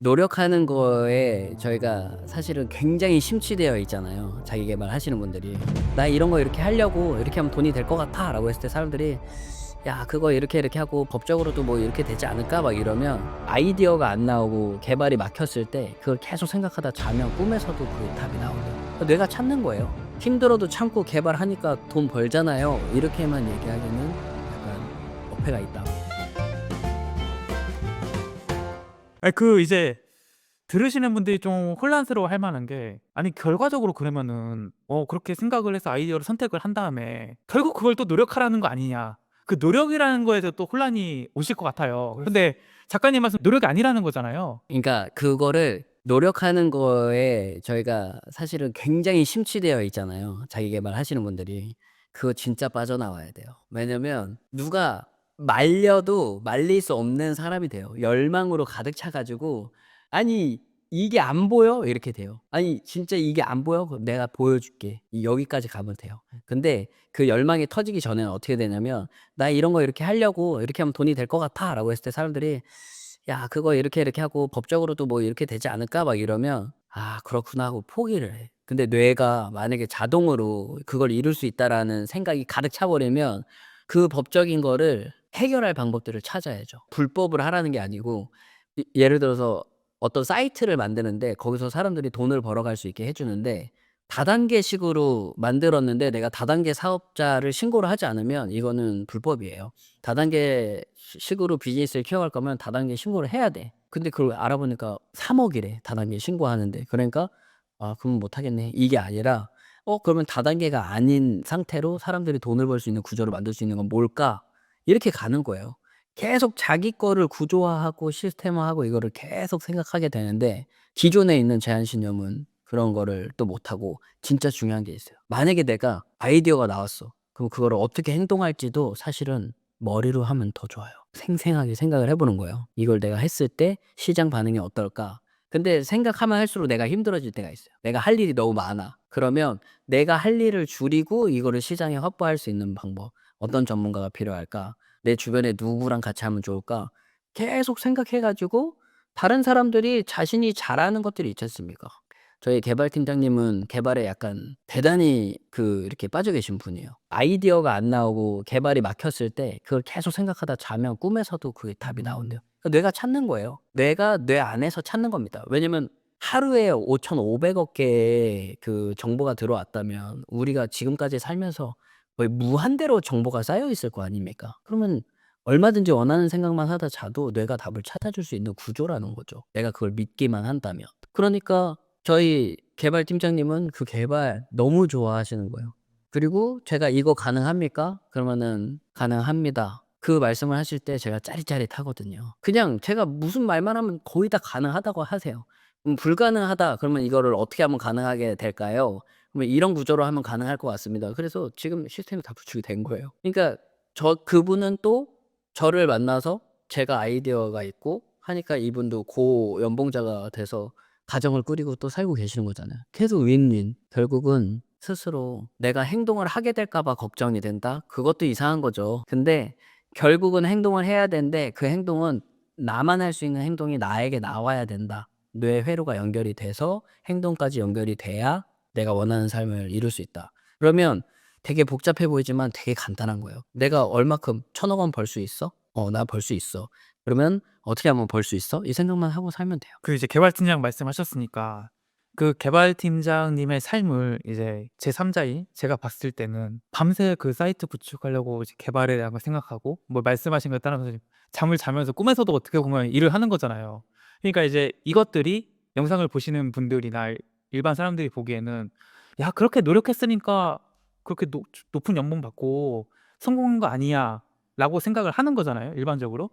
노력하는 거에 저희가 사실은 굉장히 심취되어 있잖아요. 자기 계발하시는 분들이. "나 이런 거 이렇게 하려고 이렇게 하면 돈이 될 것 같아."라고 했을 때 사람들이 "야 그거 이렇게 이렇게 하고 법적으로도 뭐 이렇게 되지 않을까?" 막 이러면 아이디어가 안 나오고 계발이 막혔을 때 그걸 계속 생각하다 자면 꿈에서도 그 답이 나오죠. 뇌가 찾는 거예요. 힘들어도 참고 계발하니까 돈 벌잖아요. 이렇게만 얘기하기는 약간 어폐가 있다. 이제 들으시는 분들이 좀 혼란스러워할 만한 게, 아니 결과적으로 그러면은 그렇게 생각을 해서 아이디어를 선택을 한 다음에 결국 그걸 또 노력하라는 거 아니냐. 그 노력이라는 거에서 또 혼란이 오실 것 같아요. 근데 작가님 말씀 노력이 아니라는 거잖아요. 그러니까 그거를 노력하는 거에 저희가 사실은 굉장히 심취되어 있잖아요, 자기 계발하시는 분들이. 그거 진짜 빠져나와야 돼요. 왜냐면 누가 말려도 말릴 수 없는 사람이 돼요. 열망으로 가득 차 가지고 "아니 이게 안 보여?" 이렇게 돼요. "아니 진짜 이게 안 보여? 그럼 내가 보여줄게." 여기까지 가면 돼요. 근데 그 열망이 터지기 전에는 어떻게 되냐면 "나 이런 거 이렇게 하려고 이렇게 하면 돈이 될 것 같아."라고 했을 때 사람들이 "야 그거 이렇게 이렇게 하고 법적으로도 뭐 이렇게 되지 않을까?" 막 이러면 '아 그렇구나.' 하고 포기를 해. 근데 뇌가 만약에 자동으로 '그걸 이룰 수 있다.'라는 생각이 가득 차 버리면 그 법적인 거를 해결할 방법들을 찾아야죠. 불법을 하라는 게 아니고 예를 들어서 어떤 사이트를 만드는데 거기서 사람들이 돈을 벌어갈 수 있게 해 주는데 다단계식으로 만들었는데 내가 다단계 사업자를 신고를 하지 않으면 이거는 불법이에요. 다단계 식으로 비즈니스를 키워갈 거면 다단계 신고를 해야 돼. 근데 그걸 알아보니까 3억 이래 다단계 신고하는데. 그러니까 '아 그럼 못 하겠네.' 이게 아니라 그러면 다단계가 아닌 상태로 사람들이 돈을 벌 수 있는 구조를 만들 수 있는 건 뭘까?' 이렇게 가는 거예요. 계속 자기 거를 구조화하고 시스템화하고 이거를 계속 생각하게 되는데 기존에 있는 제한신념은 그런 거를 또 못하고 진짜 중요한 게 있어요. 만약에 내가 아이디어가 나왔어. 그럼 그거를 어떻게 행동할지도 사실은 머리로 하면 더 좋아요. 생생하게 생각을 해 보는 거예요. '이걸 내가 했을 때 시장 반응이 어떨까?' 근데 생각하면 할수록 내가 힘들어질 때가 있어요. 내가 할 일이 너무 많아. 그러면 내가 할 일을 줄이고 이거를 시장에 확보할 수 있는 방법. '어떤 전문가가 필요할까? 내 주변에 누구랑 같이 하면 좋을까?' 계속 생각해 가지고 다른 사람들이 자신이 잘하는 것들이 있지 않습니까? 저희 개발팀장님은 개발에 약간 대단히 이렇게 빠져 계신 분이에요. 아이디어가 안 나오고 개발이 막혔을 때 그걸 계속 생각하다 자면 꿈에서도 그게 답이 나온대요. 뇌가 찾는 거예요. 뇌가 뇌 안에서 찾는 겁니다. 왜냐면 하루에 5,500억 개의 그 정보가 들어왔다면 우리가 지금까지 살면서 거의 무한대로 정보가 쌓여 있을 거 아닙니까? 그러면 얼마든지 원하는 생각만 하다 자도 뇌가 답을 찾아줄 수 있는 구조라는 거죠, 내가 그걸 믿기만 한다면. 그러니까 저희 개발팀장님은 그 개발 너무 좋아하시는 거예요. 그리고 제가 "이거 가능합니까?" 그러면은 "가능합니다." 그 말씀을 하실 때 제가 짜릿짜릿하거든요. 그냥 제가 무슨 말만 하면 거의 다 가능하다고 하세요. "불가능하다." 그러면 "이거를 어떻게 하면 가능하게 될까요?" 그러면 "이런 구조로 하면 가능할 것 같습니다." 그래서 지금 시스템이 다 구축이 된 거예요. 그러니까 그분은 또 저를 만나서 제가 아이디어가 있고 하니까 이분도 고연봉자가 돼서 가정을 꾸리고 또 살고 계시는 거잖아요. 계속 윈윈. 결국은 스스로 '내가 행동을 하게 될까 봐 걱정이 된다.' 그것도 이상한 거죠. 근데 결국은 행동을 해야 되는데 그 행동은 나만 할 수 있는 행동이 나에게 나와야 된다. 뇌 회로가 연결이 돼서 행동까지 연결이 돼야 내가 원하는 삶을 이룰 수 있다. 그러면 되게 복잡해 보이지만 되게 간단한 거예요. '내가 얼마큼 1,000억 원 벌 수 있어? 나 벌 수 있어. 그러면 어떻게 하면 벌 수 있어?' 이 생각만 하고 살면 돼요. 이제 개발팀장 말씀하셨으니까, 그 개발팀장님의 삶을 이제 제3자인 제가 봤을 때는 밤새 그 사이트 구축하려고 이제 개발에 대한 걸 생각하고, 뭐 말씀하신 거에 따라서 지금 잠을 자면서 꿈에서도 어떻게 보면 일을 하는 거잖아요. 그러니까 이제 이것들이 영상을 보시는 분들이나 일반 사람들이 보기에는 '야 그렇게 노력했으니까 그렇게 높은 연봉 받고 성공한 거 아니야.'라고 생각을 하는 거잖아요, 일반적으로.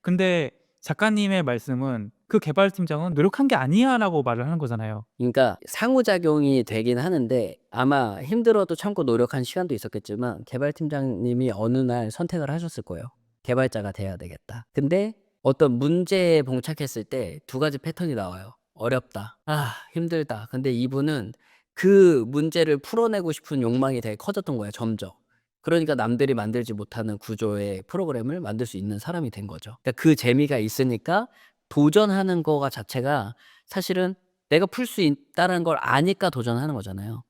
근데 작가님의 말씀은 "그 개발팀장은 노력한 게 아니야."라고 말을 하는 거잖아요. 그러니까 상호작용이 되긴 하는데 아마 힘들어도 참고 노력한 시간도 있었겠지만 개발팀장님이 어느 날 선택을 하셨을 거예요. '개발자가 돼야 되겠다.' 근데 어떤 문제에 봉착했을 때 두 가지 패턴이 나와요. 어렵다. 힘들다. 근데 이분은 그 문제를 풀어내고 싶은 욕망이 되게 커졌던 거예요 점점. 그러니까 남들이 만들지 못하는 구조의 프로그램을 만들 수 있는 사람이 된 거죠. 그러니까 그 재미가 있으니까 도전하는 거가 자체가 사실은 내가 풀 수 있다는 걸 아니까 도전하는 거잖아요.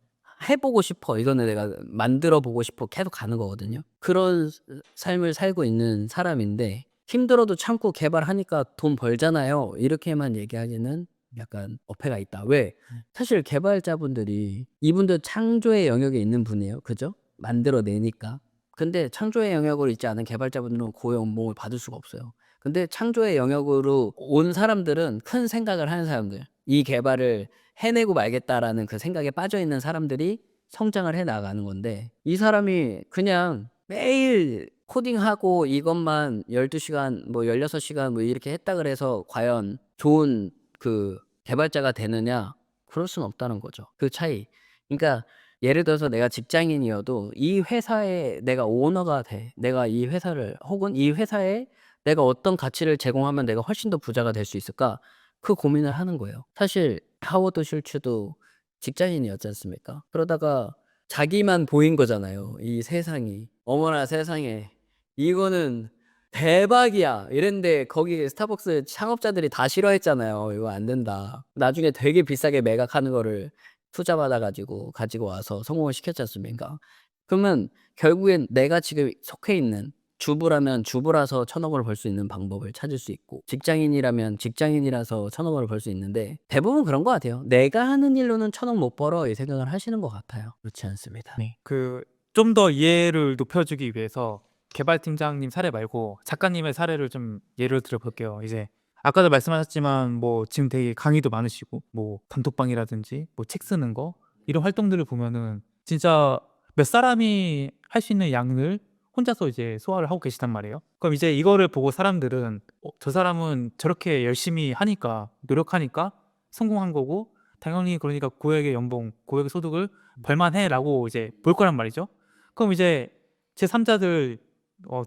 해 보고 싶어. 이거는 내가 만들어 보고 싶어. 계속 가는 거거든요. 그런 삶을 살고 있는 사람인데 힘들어도 참고 개발하니까 돈 벌잖아요. 이렇게만 얘기하기는 약간 어폐가 있다. 왜? 사실 개발자분들이 이분들 창조의 영역에 있는 분이에요. 그죠? 만들어 내니까. 근데 창조의 영역으로 있지 않은 개발자분들은 고연봉을 받을 수가 없어요. 근데 창조의 영역으로 온 사람들은 큰 생각을 하는 사람들, 이 개발을 해내고 말겠다라는 그 생각에 빠져 있는 사람들이 성장을 해 나가는 건데, 이 사람이 그냥 매일 코딩하고 이것만 12시간 뭐 16시간 뭐 이렇게 했다 그래서 과연 좋은 그 개발자가 되느냐? 그럴 수는 없다는 거죠. 그 차이. 그러니까 예를 들어서 내가 직장인이어도 이 회사에 내가 오너가 돼. 내가 이 회사를 혹은 이 회사에 내가 어떤 가치를 제공하면 내가 훨씬 더 부자가 될 수 있을까? 그 고민을 하는 거예요. 사실 하워드 슐츠도 직장인이었지 않습니까? 그러다가 자기만 보인 거잖아요. 이 세상이. 어머나 세상에. 이거는 대박이야. 이랬는데 거기 스타벅스 창업자들이 다 싫어했잖아요. 이거 안 된다. 나중에 되게 비싸게 매각하는 거를 투자 받아 가지고 와서 성공을 시켰지 않습니까? 그러면 결국엔 내가 지금 속해 있는 주부라면 주부라서 1,000억을 벌 수 있는 방법을 찾을 수 있고, 직장인이라면 직장인이라서 1,000억을 벌 수 있는데 대부분 그런 것 같아요. '내가 하는 일로는 1,000억 못 벌어.' 이 생각을 하시는 것 같아요. 그렇지 않습니다. 네. 그 좀 더 이해를 높여주기 위해서 개발팀장님 사례 말고 작가님의 사례를 좀 예를 들어 볼게요. 이제 아까도 말씀하셨지만 뭐 지금 되게 강의도 많으시고 뭐 단톡방이라든지 뭐 책 쓰는 거 이런 활동들을 보면은 진짜 몇 사람이 할 수 있는 양을 혼자서 이제 소화를 하고 계시단 말이에요. 그럼 이제 이거를 보고 사람들은 저 사람은 저렇게 열심히 하니까 노력하니까 성공한 거고 당연히 그러니까 고액의 연봉, 고액의 소득을 벌만해라고 이제 볼 거란 말이죠. 그럼 이제 제3자들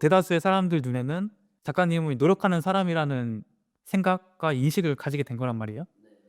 대다수의 사람들 눈에는 작가님은 노력하는 사람이라는 생각과 인식을 가지게 된 거란 말이에요.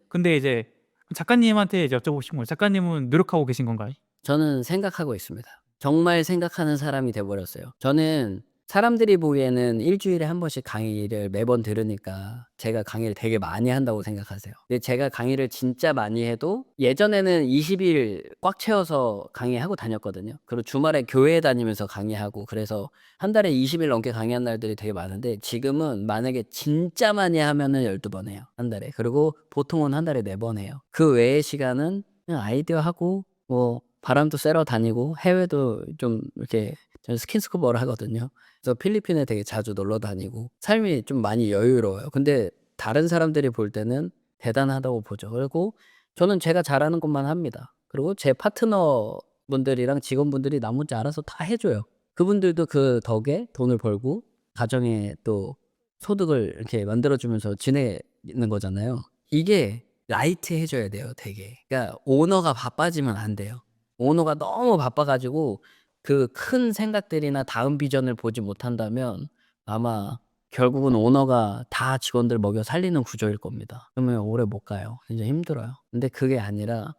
근데 이제 작가님한테 이제 여쭤보고 싶은 거예요. 작가님은 노력하고 계신 건가요? 저는 생각하고 있습니다. 정말 생각하는 사람이 돼 버렸어요. 저는 사람들이 보기에는 일 주일에 한 번씩 강의를 매번 들으니까 제가 강의를 되게 많이 한다고 생각하세요. 근데 제가 강의를 진짜 많이 해도 예전에는 20일 꽉 채워서 강의하고 다녔거든요. 그리고 주말에 교회 다니면서 강의하고, 그래서 한 달에 20일 넘게 강의한 날들이 되게 많은데, 지금은 만약에 진짜 많이 하면은 12번 해요, 한 달에. 그리고 보통은 한 달에 4번 해요. 그 외의 시간은 그냥 아이디어 하고 뭐 바람도 쐬러 다니고, 해외도 좀 이렇게 저는 스킨스쿠버를 하거든요. 그래서 필리핀에 되게 자주 놀러 다니고 삶이 좀 많이 여유로워요. 근데 다른 사람들이 볼 때는 대단하다고 보죠. 그리고 저는 제가 잘하는 것만 합니다. 그리고 제 파트너분들이랑 직원분들이 나머지 알아서 다 해 줘요. 그분들도 그 덕에 돈을 벌고 가정에 또 소득을 이렇게 만들어 주면서 지내는 거잖아요. 이게 라이트해 줘야 돼요, 되게. 그러니까 오너가 바빠지면 안 돼요. 오너가 너무 바빠 가지고 그 큰 생각들이나 다음 비전을 보지 못한다면 아마 결국은 오너가 다 직원들 먹여 살리는 구조일 겁니다. 그러면 오래 못 가요. 굉장히 힘들어요. 근데 그게 아니라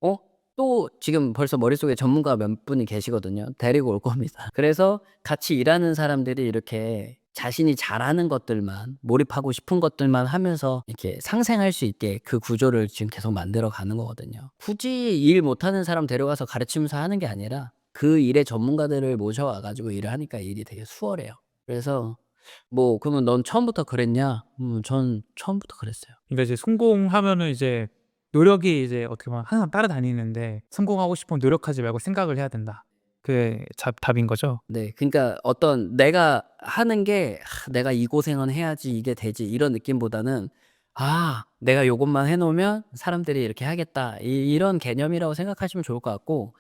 어 또 지금 벌써 머릿속에 전문가 몇 분이 계시거든요. 데리고 올 겁니다. 그래서 같이 일하는 사람들이 이렇게 자신이 잘하는 것들만, 몰입하고 싶은 것들만 하면서 이렇게 상생할 수 있게 그 구조를 지금 계속 만들어 가는 거거든요. 굳이 일 못하는 사람 데려가서 가르치면서 하는 게 아니라 그 일의 전문가들을 모셔와 가지고 일을 하니까 일이 되게 수월해요. 그래서 뭐 "그러면 넌 처음부터 그랬냐?" 전 처음부터 그랬어요. 그러니까 이제 성공하면은 이제 노력이 이제 어떻게 보면 항상 따라다니는데 성공하고 싶으면 노력하지 말고 생각을 해야 된다. 그게 답인 거죠? 네. 그러니까 어떤 내가 하는 게 '내가 이 고생은 해야지 이게 되지.' 이런 느낌보다는 '아 내가 요것만 해 놓으면 사람들이 이렇게 하겠다.' 이런 개념이라고 생각하시면 좋을 것 같고,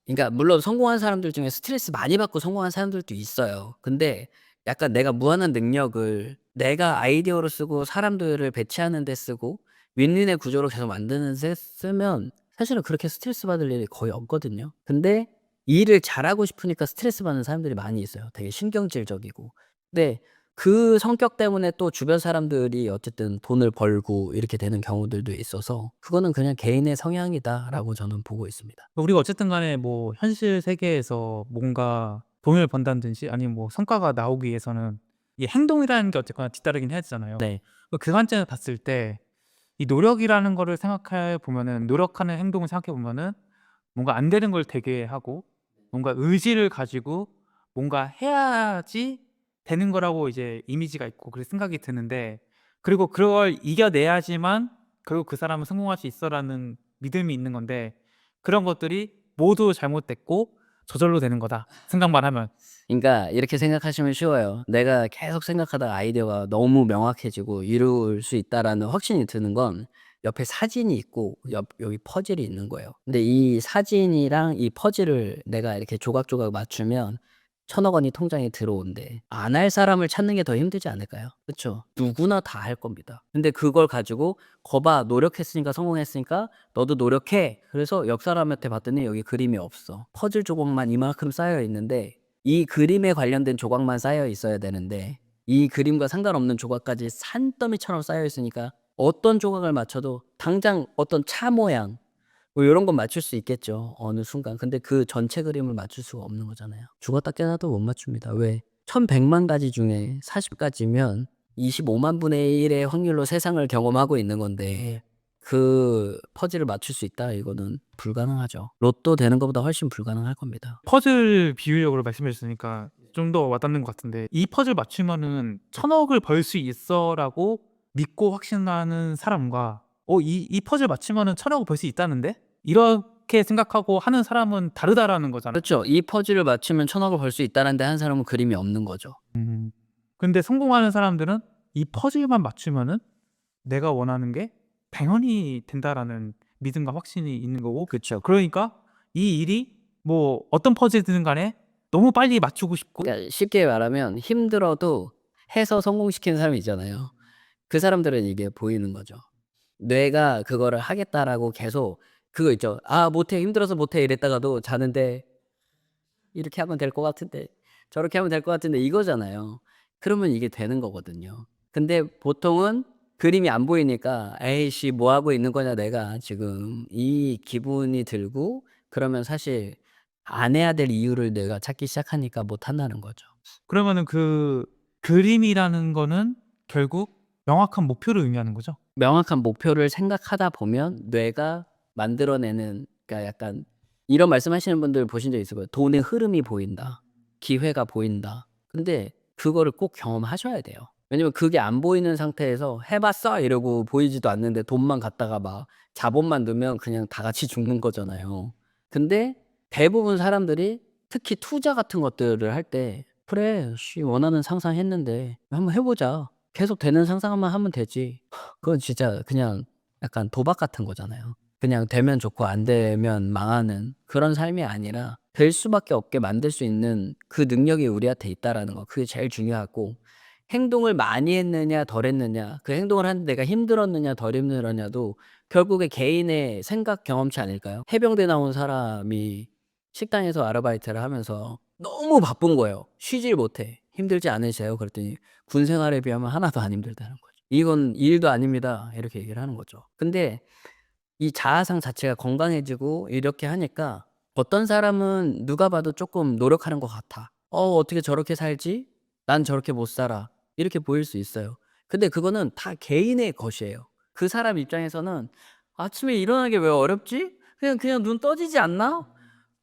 그러니까 물론 성공한 사람들 중에 스트레스 많이 받고 성공한 사람들도 있어요. 근데 약간 내가 무한한 능력을 내가 아이디어로 쓰고 사람들을 배치하는 데 쓰고 윈윈의 구조로 계속 만드는 데 쓰면 사실은 그렇게 스트레스 받을 일이 거의 없거든요. 근데 일을 잘하고 싶으니까 스트레스 받는 사람들이 많이 있어요. 되게 신경질적이고. 근데 그 성격 때문에 또 주변 사람들이 어쨌든 돈을 벌고 이렇게 되는 경우들도 있어서 그거는 그냥 '개인의 성향이다.'라고 저는 보고 있습니다. 우리가 어쨌든 간에 뭐 현실 세계에서 뭔가 돈을 번다든지 아니면 뭐 성과가 나오기 위해서는 이 행동이라는 게 어쨌거나 뒤따르긴 해야 되잖아요. 네. 그 관점에서 봤을 때 이 노력이라는 거를 생각해 보면은 노력하는 행동을 생각해 보면은 뭔가 안 되는 걸 되게 하고 뭔가 의지를 가지고 뭔가 해야지 되는 거라고 이제 이미지가 있고 그렇게 생각이 드는데 그리고 그걸 이겨내야지만 결국 그 사람은 성공할 수 있어라는 믿음이 있는 건데 그런 것들이 모두 잘못됐고 저절로 되는 거다 생각만 하면. 그러니까 이렇게 생각하시면 쉬워요. 내가 계속 생각하다가 아이디어가 너무 명확해지고 이룰 수 있다라는 확신이 드는 건 옆에 사진이 있고 여기 퍼즐이 있는 거예요. 근데 이 사진이랑 이 퍼즐을 내가 이렇게 조각조각 맞추면 1,000억 원이 통장에 들어온대. 안 할 사람을 찾는 게 더 힘들지 않을까요? 그쵸? 누구나 다 할 겁니다. 근데 그걸 가지고 "거봐 노력했으니까 성공했으니까 너도 노력해." 그래서 옆 사람한테 봤더니 여기 그림이 없어. 퍼즐 조각만 이만큼 쌓여 있는데 이 그림에 관련된 조각만 쌓여 있어야 되는데 이 그림과 상관없는 조각까지 산더미처럼 쌓여 있으니까 어떤 조각을 맞춰도 당장 어떤 차 모양 뭐 요런 건 맞출 수 있겠죠, 어느 순간. 근데 그 전체 그림을 맞출 수가 없는 거잖아요. 죽었다 깨어나도 못 맞춥니다. 왜? 1,100만 가지 중에 40 가지면 25만 분의 1의 확률로 세상을 경험하고 있는 건데 그 퍼즐을 맞출 수 있다 이거는 불가능하죠. 로또 되는 것보다 훨씬 불가능할 겁니다. 퍼즐 비유력으로 말씀해 주시니까 좀 더 와닿는 것 같은데 이 퍼즐 맞추면은 1,000억을 벌 수 있어라고 믿고 확신하는 사람과 이 퍼즐 맞추면은 1,000억을 벌 수 있다는데? 이렇게 생각하고 하는 사람은 다르다라는 거잖아요. 그렇죠. 이 퍼즐을 맞추면 1,000억을 벌 수 있다는데 한 사람은 그림이 없는 거죠. 근데 성공하는 사람들은 이 퍼즐만 맞추면은 내가 원하는 게 당연히 된다라는 믿음과 확신이 있는 거고 그쵸. 그러니까 이 일이 뭐 어떤 퍼즐이든 간에 너무 빨리 맞추고 싶고 그러니까 쉽게 말하면 힘들어도 해서 성공시키는 사람이 있잖아요. 그 사람들은 이게 보이는 거죠. 뇌가 그거를 하겠다라고 계속 그거 있죠. '아 못해. 힘들어서 못해.' 이랬다가도 자는데 '이렇게 하면 될 것 같은데. 저렇게 하면 될 것 같은데.' 이거잖아요. 그러면 이게 되는 거거든요. 근데 보통은 그림이 안 보이니까 '에이씨 뭐 하고 있는 거냐 내가 지금.' 이 기분이 들고 그러면 사실 안 해야 될 이유를 내가 찾기 시작하니까 못 한다는 거죠. 그러면은 그 그림이라는 거는 결국 명확한 목표를 의미하는 거죠? 명확한 목표를 생각하다 보면 뇌가 만들어내는 그러니까 약간 이런 말씀하시는 분들 보신 적 있을 거예요. "돈의 흐름이 보인다. 기회가 보인다." 근데 그거를 꼭 경험하셔야 돼요. 왜냐면 그게 안 보이는 상태에서 "해 봤어." 이러고 보이지도 않는데 돈만 갖다가 막 자본만 넣으면 그냥 다 같이 죽는 거잖아요. 근데 대부분 사람들이 특히 투자 같은 것들을 할 때 "그래. 씨 원하는 상상했는데 한번 해 보자. 계속 되는 상상만 하면 되지." 그건 진짜 그냥 약간 도박 같은 거잖아요. 그냥 되면 좋고 안 되면 망하는 그런 삶이 아니라 될 수밖에 없게 만들 수 있는 그 능력이 우리한테 있다라는 거 그게 제일 중요하고 행동을 많이 했느냐 덜 했느냐 그 행동을 하는데 내가 힘들었느냐 덜 힘들었냐도 결국에 개인의 생각 경험치 아닐까요? 해병대 나온 사람이 식당에서 아르바이트를 하면서 너무 바쁜 거예요. 쉬질 못해. "힘들지 않으세요?" 그랬더니 "군 생활에 비하면 하나도 안 힘들다."는 거예요. "이건 일도 아닙니다." 이렇게 얘기를 하는 거죠. 근데 이 자아상 자체가 건강해지고 이렇게 하니까 어떤 사람은 누가 봐도 쪼끔 노력하는 것 같아. '어떻게 저렇게 살지? 난 저렇게 못 살아.' 이렇게 보일 수 있어요. 근데 그거는 다 개인의 것이에요. 그 사람 입장에서는 '아침에 일어나는 게 왜 어렵지? 그냥 눈 떠지지 않나?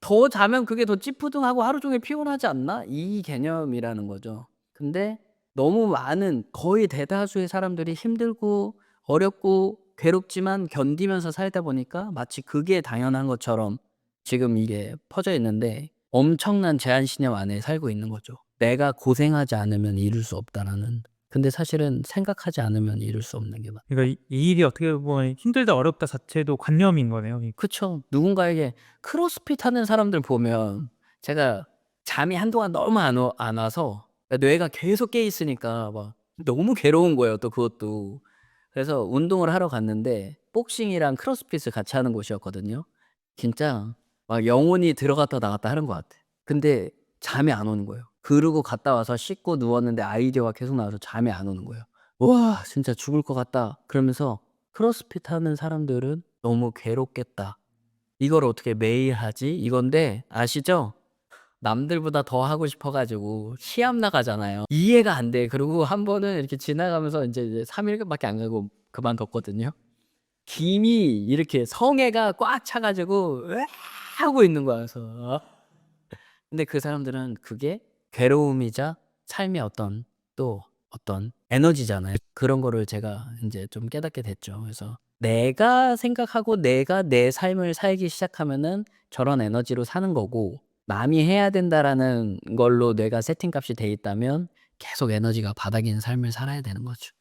더 자면 그게 더 찌뿌둥하고 하루 종일 피곤하지 않나?' 이 개념이라는 거죠. 근데 너무 많은 거의 대다수의 사람들이 힘들고 어렵고 괴롭지만 견디면서 살다 보니까 마치 그게 당연한 것처럼 지금 이게 퍼져 있는데 엄청난 제한 신념 안에 살고 있는 거죠. '내가 고생하지 않으면 이룰 수 없다.'라는. 근데 사실은 생각하지 않으면 이룰 수 없는 게 그러니까 이 일이 어떻게 보면 힘들다 어렵다 자체도 관념인 거네요. 그쵸. 누군가에게 크로스핏 하는 사람들 보면 제가 잠이 한동안 너무 안 와서 뇌가 계속 깨 있으니까 막 너무 괴로운 거예요 또 그것도. 그래서 운동을 하러 갔는데 복싱이랑 크로스핏을 같이 하는 곳이었거든요. 진짜 막 영혼이 들어갔다 나갔다 하는 것 같아. 근데 잠이 안 오는 거예요. 그러고 갔다 와서 씻고 누웠는데 아이디어가 계속 나와서 잠이 안 오는 거예요. '와 진짜 죽을 것 같다.' 그러면서 '크로스핏 하는 사람들은 너무 괴롭겠다. 이걸 어떻게 매일 하지?' 이건데 아시죠? 남들보다 더 하고 싶어 가지고 시합 나가잖아요. 이해가 안 돼. 그리고 한 번은 이렇게 지나가면서 이제 3 일밖에 안 가고 그만뒀거든요. 김이 이렇게 성애가 꽉 차 가지고 으아 하고 있는 거야. 그래서 근데 그 사람들은 그게 괴로움이자 삶의 어떤 에너지잖아요. 그런 거를 제가 인제 좀 깨닫게 됐죠. 그래서 내가 생각하고 내가 내 삶을 살기 시작하면은 저런 에너지로 사는 거고, 남이 해야 된다라는 걸로 뇌가 세팅값이 돼 있다면 계속 에너지가 바닥인 삶을 살아야 되는 거죠.